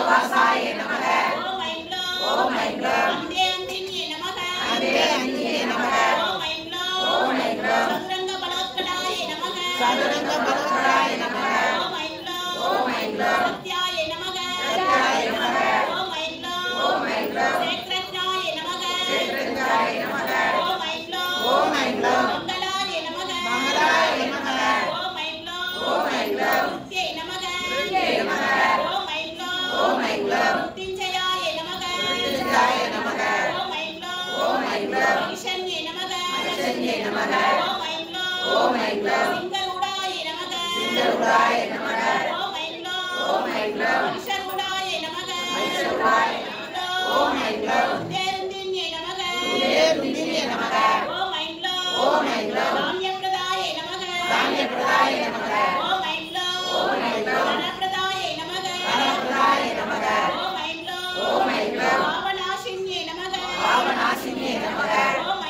வாசாய நமக ஓம் ஐம்லோ ஓம் ஐம்லோ அந்தே அந்தியே நமக அந்தே அந்தியே நமக ஓம் ஐம்லோ சதுரங்க பலோத்கடாய நமக சதுரங்க பலோத்கடாய நமக ஓம் ஐம்லோ சத்யாய நமக சத்யாய நமக ஓம் ஐம்லோ சேக்ரத்யாய நமக சேக்ரத்யாய நமக ஓம் ஐம்லோ மங்களாய நமக மங்களாய நமக ஓம் ஐம்லோ நித்யை நமக நித்யை நமக ஓம் ஐம்லோ மிருத்யுஞ்சயாய நமக மிருத்யுஞ்சயாய நமக ஓம் ஐம்லோ ஈஷண்யே நமக ஈஷண்யே நமக ஓம் ஐம்லோ சிங்கருடாய நமக சிங்கருடாய நமக ஓம் ஐம்லோ ஈஷருடாய நமக ஈஷருடாய நமக ஓம் ஐம்லோ தேருந்தின்யே நமக தேருந்தின்யே நமக ஓம் ஐம்லோ தான்யப்ரதாய நமக தான்யப்ரதாய நமக ஓம் ஐம்லோ தனப்ரதாய நமக தனப்ரதாய நமக ஓம் ஐம்லோ பாவநாசின்யே நமக பாவநாசின்யே நமக ஓம்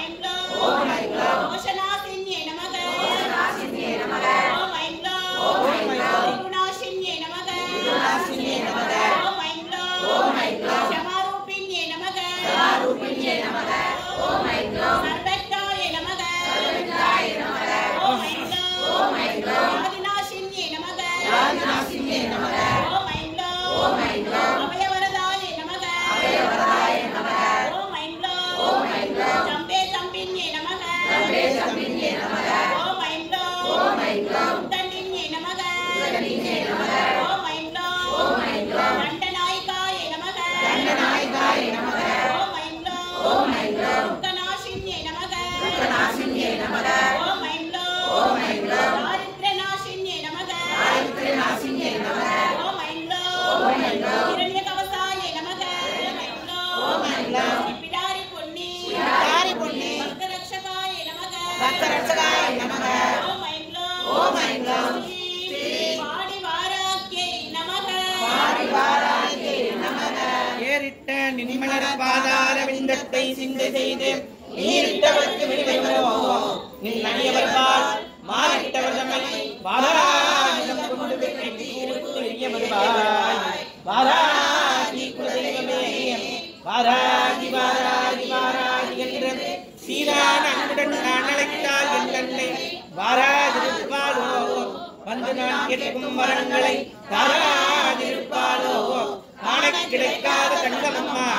ஐம்லோ தோஷநாசின்யே நமக தோஷநாசின்யே நமக ஓம் ஐம்லோ திரிகுணாசின்யே நமக திரிகுணாசின்யே நமக ஓம் ஐம்லோ க்ஷமாரூபிண்யே நமக க்ஷமாரூபிண்யே நமக ஓம் ஐம்லோ சர்வக்தாய நமக சர்வக்தாய நமக ஓம் ஐம்லோ ஆதிநாசின்யே நமக ஆதிநாசின்யே நமக ஓம் ஐம்லோ அபயவரதாய நமக அபயவரதாய நமக ஓம் ஐம்லோ சம்பே சம்பின்யே நமக சம்பே சம்பின்யே நமக ஓம் ஐம்லோ உத்தண்டின்யே நமக உத்தண்டின்யே நமக ஓம் ஐம்லோ தண்டநாயகாய நமக தண்டநாயகாய நமக ஓம் ஐம்லோ துக்கநாசின்யே நமக துக்கநாசின்யே நமக ஓம் ஐம்லோ தாரித்ர்யநாசின்யே நமக தாரித்ர்யநாசின்யே நமக ஓம் ஐம்லோ ஹிரண்யகவசாய நமக ஓம் ஐம்லோ பிடாரி பொன்னி பக்தரக்ஷகாய நமக பக்தரக்ஷகாய நமக ஓம் ஐம்லோ பாடி வாராக்யை நமக பாடி வாராக்யை நமக ஏறிட்ட நின்மலர பாதார விந்தத்தை சிந்தை செய்து நீரிட்டவர்க்கு விடுவையோ நின் அணியவர்பால் மாறிட்டவர் தம்மை பாராஜிடம் கொண்டு வெற்றி நீருக்கு எரிய வருவாய் பாராஜி குலதெய்வமே பாராஜி பாராஜி பாராஜி என்ற சீரான அன்புடன் நான் அழைத்தால் என் கண்ணை பாராஜிருப்பாளோ வந்து நான் கேட்கும் வரங்களை தாராஜிருப்பாளோ காண கிடைக்காத தங்கமம்மா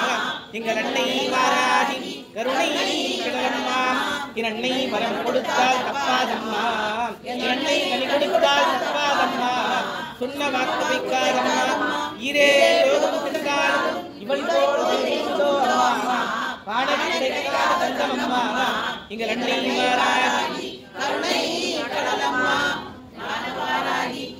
எங்கள் அன்னை வாராகி கருணை கடலம்மா என் அன்னை வரம் கொடுத்தால் தப்பாதம்மா என் அன்னை கனி கொடுத்தால் தப்பாதம்மா சொன்ன வாக்கு வைக்காதம்மா இரே யோகம் கொடுத்தாலும் இவள் காண கிடைக்காத தங்கமம்மா எங்கள் அன்னை வாராகி கருணை கடலம்மா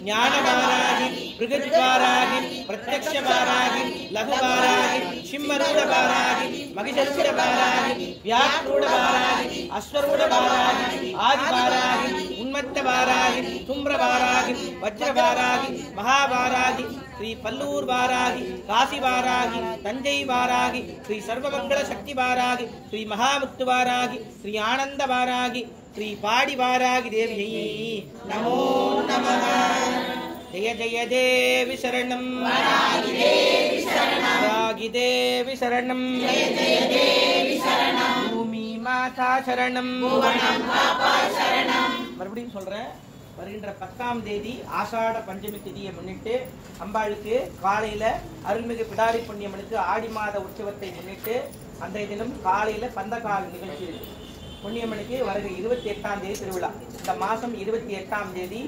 ஞானவாராகி பிருகத்வாராகி பிரத்யக்ஷவாராகி லகுவாராகி சிம்மரூடவாராகி மகிஷஸ்வரவாராகி வியாக்ரூடவாராகி அஸ்வரூடவாராகி ஆதிவாராகி உன்மத்தவாராகி தும்ரவாராகி வஜ்ரவாராகி மகாவாராகி ஸ்ரீ பல்லூர் வாராகி காசி வாராகி தஞ்சை வாராகி ஸ்ரீ சர்வமங்கள சக்தி வாராகி ஸ்ரீ மகாமுத்து வாராகி ஸ்ரீ ஆனந்த வாராகி ஸ்ரீ பாடி வாராகி தேவியை நமோ நமः ஜெய ஜெய தேவி சரணம் வாராகி தேவி சரணம் ஜெய ஜெய தேவி சரணம் பூமி மாதா சரணம் புவனம் பாபா சரணம் மறுபடியும் சொல்றேன். வருகின்ற 10ஆம் தேதி ஆஷாட பஞ்சமி திதியை முன்னிட்டு அம்பாளுக்கு காலையில அருள்மிகு பிடாரி புண்ணியம்மனுக்கு ஆடி மாத உற்சவத்தை முன்னிட்டு அன்றைய தினம் காலையில பந்தக்கால் நிகழ்ச்சி இருக்கு. புண்ணியம்மனுக்கு வருகிற 28ஆம் தேதி திருவிழா. இந்த மாதம் 28ஆம் தேதி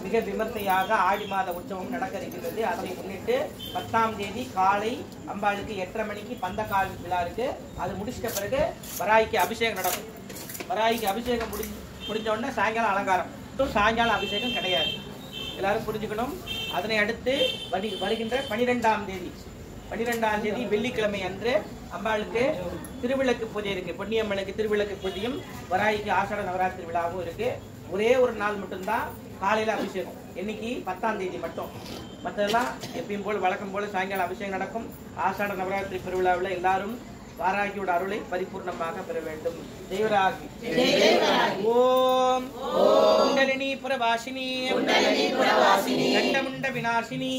மிக விமர்சையாக ஆடி மாத உற்சவம் நடக்க இருக்கிறது. அதை முன்னிட்டு 10ஆம் தேதி காலை அம்பாளுக்கு 8:30 மணிக்கு பந்தக்கால் விழா இருக்கு. அது முடிச்சிட்ட பிறகு வராய்க்கு அபிஷேகம் நடக்கும். வராய்க்கு அபிஷேகம் முடிஞ்ச உடனே சாயங்காலம் அலங்காரம். சாயங்காலம் அபிஷேகம் கிடையாது, எல்லாரும் புரிஞ்சுக்கணும். அதனை அடுத்து வருகின்ற 12ஆம் தேதி வெள்ளிக்கிழமை அன்று அம்பாளுக்கு திருவிளக்கு பூஜை இருக்கு. பொன்னியம்மனுக்கு திருவிளக்கு பூஜையும் வராய்க்கு ஆஷாட நவராத்திரி விழாவும் இருக்கு. ஒரே ஒரு நாள் மட்டும்தான் காலையில அபிஷேகம். இன்னைக்கு 10ஆம் தேதி மட்டும். மற்றதெல்லாம் எப்பயும் போல் வழக்கம் போல சாயங்காலம் அபிஷேகம் நடக்கும். ஆஷாட நவராத்திரி பெருவிழாவில் எல்லாரும் வாராகியோட அருளை பரிபூர்ணமாக பெற வேண்டும். ஜெயவராகி. ஓம் குண்டலினி புரவாசினி கண்டமுண்ட விநாசினி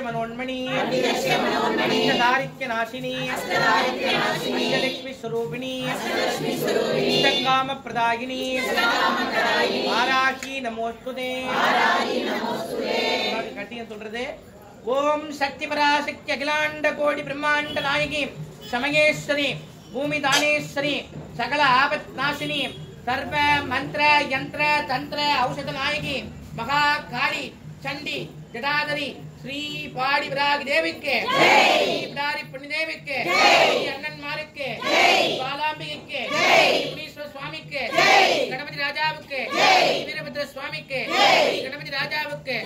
மனோன்மணி தாரித்ய நாசினி அஷ்டலட்சுமி ஸ்வரூபிணி காம பிரதாயினி வாராகி நமோஸ்துதே. கட்டியம் சொல்றது ஓம் சக்தி பராசக்தி அகிலாண்ட கோடி பிரம்மாண்ட நாயகி சமயேஸ்வரி பூமி தானேஸ்வரி சகல ஆபத் நாசினி சர்வ மந்திர யந்திர தந்திர ஔஷத நாயகி மகா காளி சண்டி ஜடாதரி ஸ்ரீ பாடி விராகி தேவிக்கு ஸ்ரீ பிடாரி புண்ணி தேவிக்கு ஸ்ரீ அண்ணன்மாருக்கு பாலாம்பிகைக்கு முனீஸ்வர சுவாமிக்கு கணபதி ராஜாவுக்கு வீரபத்ர சுவாமிக்கு கணபதி ராஜாவுக்கு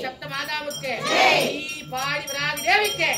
சப்த மாதாவுக்கு ஸ்ரீ பாடி விராகி தேவிக்கு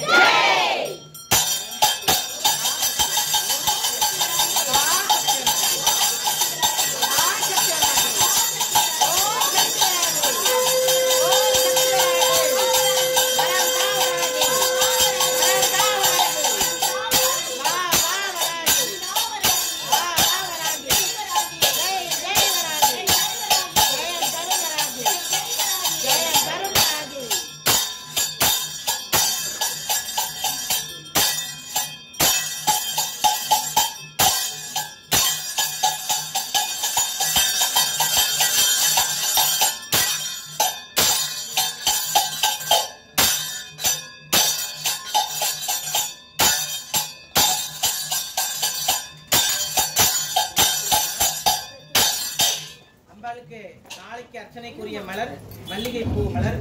நாளைக்கு அர்ச்சனைக்குரிய மலர் மல்லிகை பூ மலர்.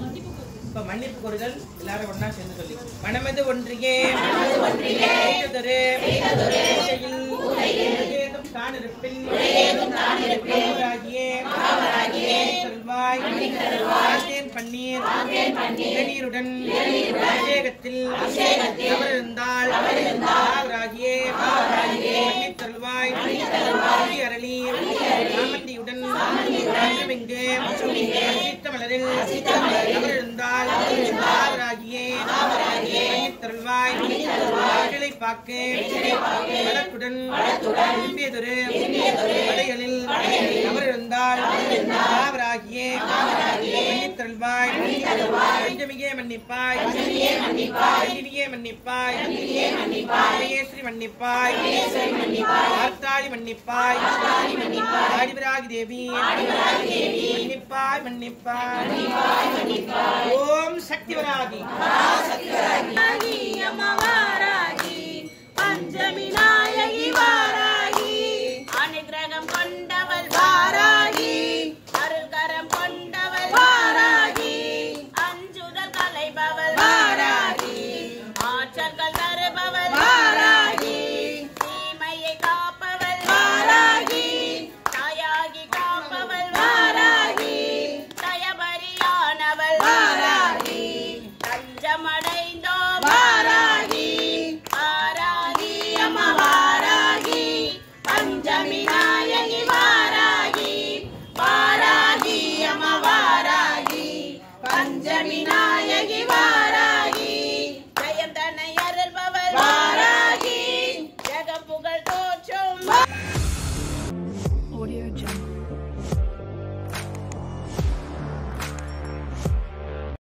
இப்ப மன்னிப்பு கோருதல் எல்லாரும் ஒன்னா சேர்ந்து சொல்லி மனமது ஒன்றியே பன்னீர் இளநீருடன் அபிஷேகத்தில் அமர்ந்தால் தருவாய் அரளி சாமந்தியுடன் மலரில் அமர்ந்தால் தருவாய் பாக்கு வழக்குடன் வளைகளில் அமர்ந்தால் தருவாய் பஞ்சமிகே மன்னிப்பாய் மன்னிப்பாய் மன்னிப்பாய் மன்னிப்பாய் ஆர்த்தாளி மன்னிப்பாய் ஆடிவிராகி தேவி மன்னிப்பாய் மன்னிப்பாய். ஓம் சக்தி வராகி அம்மா வாராகி பஞ்சமி